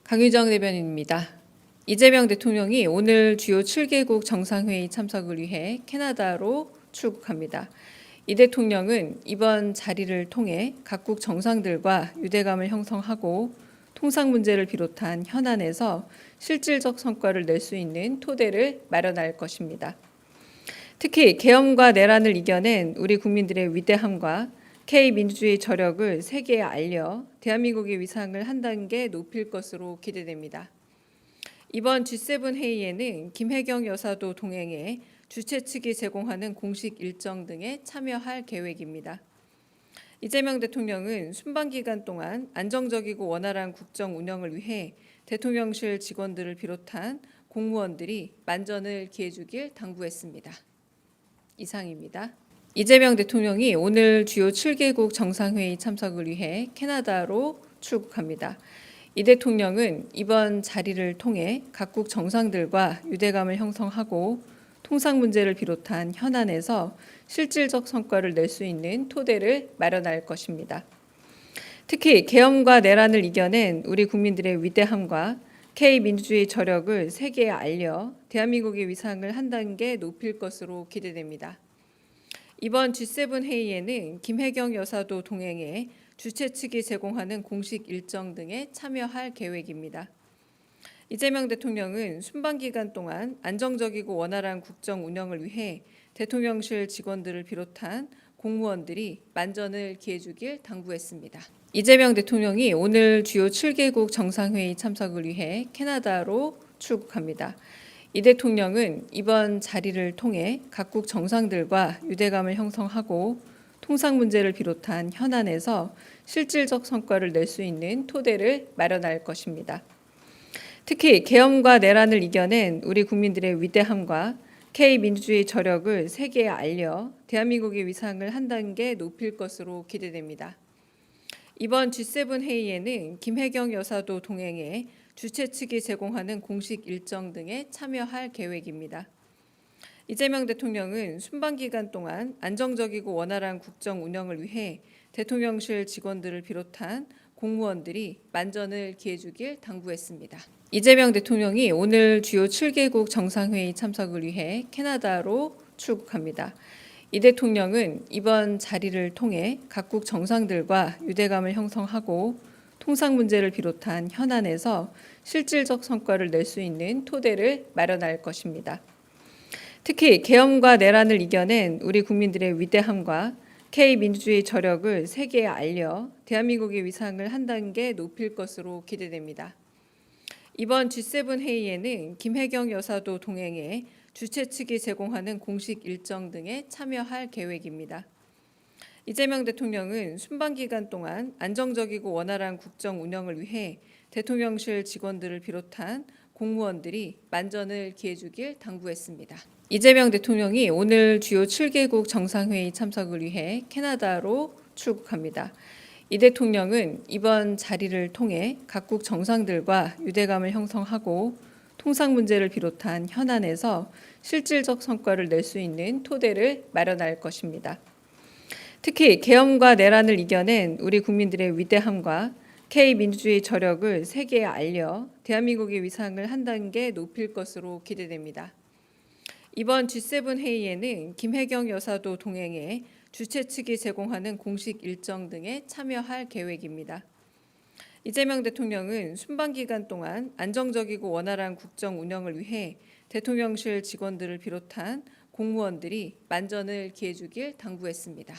강유정 대변인입니다. 이재명 대통령이 오늘 주요 7개국 정상회의 참석을 위해 캐나다로 출국합니다. 이 대통령은 이번 자리를 통해 각국 정상들과 유대감을 형성하고 통상 문제를 비롯한 현안에서 실질적 성과를 낼 수 있는 토대를 마련할 것입니다. 특히 계엄과 내란을 이겨낸 우리 국민들의 위대함과 K민주주의 저력을 세계에 알려 대한민국의 위상을 한 단계 높일 것으로 기대됩니다. 이번 G7 회의에는 김혜경 여사도 동행해 주최 측이 제공하는 공식 일정 등에 참여할 계획입니다. 이재명 대통령은 순방 기간 동안 안정적이고 원활한 국정 운영을 위해 대통령실 직원들을 비롯한 공무원들이 만전을 기해주길 당부했습니다. 이상입니다. 이재명 대통령이 오늘 주요 7개국 정상회의 참석을 위해 캐나다로 출국합니다. 이 대통령은 이번 자리를 통해 각국 정상들과 유대감을 형성하고 통상 문제를 비롯한 현안에서 실질적 성과를 낼 수 있는 토대를 마련할 것입니다. 특히 계엄과 내란을 이겨낸 우리 국민들의 위대함과 K민주주의 저력을 세계에 알려 대한민국의 위상을 한 단계 높일 것으로 기대됩니다. 이번 G7 회의에는 김혜경 여사도 동행해 주최 측이 제공하는 공식 일정 등에 참여할 계획입니다. 이재명 대통령은 순방 기간 동안 안정적이고 원활한 국정 운영을 위해 대통령실 직원들을 비롯한 공무원들이 만전을 기해주길 당부했습니다. 이재명 대통령이 오늘 주요 7개국 정상회의 참석을 위해 캐나다로 출국합니다. 이 대통령은 이번 자리를 통해 각국 정상들과 유대감을 형성하고 통상 문제를 비롯한 현안에서 실질적 성과를 낼 수 있는 토대를 마련할 것입니다. 특히 계엄과 내란을 이겨낸 우리 국민들의 위대함과 K민주주의 저력을 세계에 알려 대한민국의 위상을 한 단계 높일 것으로 기대됩니다. 이번 G7 회의에는 김혜경 여사도 동행해 주최 측이 제공하는 공식 일정 등에 참여할 계획입니다. 이재명 대통령은 순방 기간 동안 안정적이고 원활한 국정 운영을 위해 대통령실 직원들을 비롯한 공무원들이 만전을 기해주길 당부했습니다. 이재명 대통령이 오늘 주요 7개국 정상회의 참석을 위해 캐나다로 출국합니다. 이 대통령은 이번 자리를 통해 각국 정상들과 유대감을 형성하고 통상 문제를 비롯한 현안에서 실질적 성과를 낼 수 있는 토대를 마련할 것입니다. 특히 계엄과 내란을 이겨낸 우리 국민들의 위대함과 K민주주의 저력을 세계에 알려 대한민국의 위상을 한 단계 높일 것으로 기대됩니다. 이번 G7 회의에는 김혜경 여사도 동행해 주최 측이 제공하는 공식 일정 등에 참여할 계획입니다. 이재명 대통령은 순방 기간 동안 안정적이고 원활한 국정 운영을 위해 대통령실 직원들을 비롯한 공무원들이 만전을 기해주길 당부했습니다. 이재명 대통령이 오늘 주요 7개국 정상회의 참석을 위해 캐나다로 출국합니다. 이 대통령은 이번 자리를 통해 각국 정상들과 유대감을 형성하고 통상 문제를 비롯한 현안에서 실질적 성과를 낼 수 있는 토대를 마련할 것입니다. 특히 계엄과 내란을 이겨낸 우리 국민들의 위대함과 K민주주의 저력을 세계에 알려 대한민국의 위상을 한 단계 높일 것으로 기대됩니다. 이번 G7 회의에는 김혜경 여사도 동행해 주최 측이 제공하는 공식 일정 등에 참여할 계획입니다. 이재명 대통령은 순방 기간 동안 안정적이고 원활한 국정 운영을 위해 대통령실 직원들을 비롯한 공무원들이 만전을 기해주길 당부했습니다.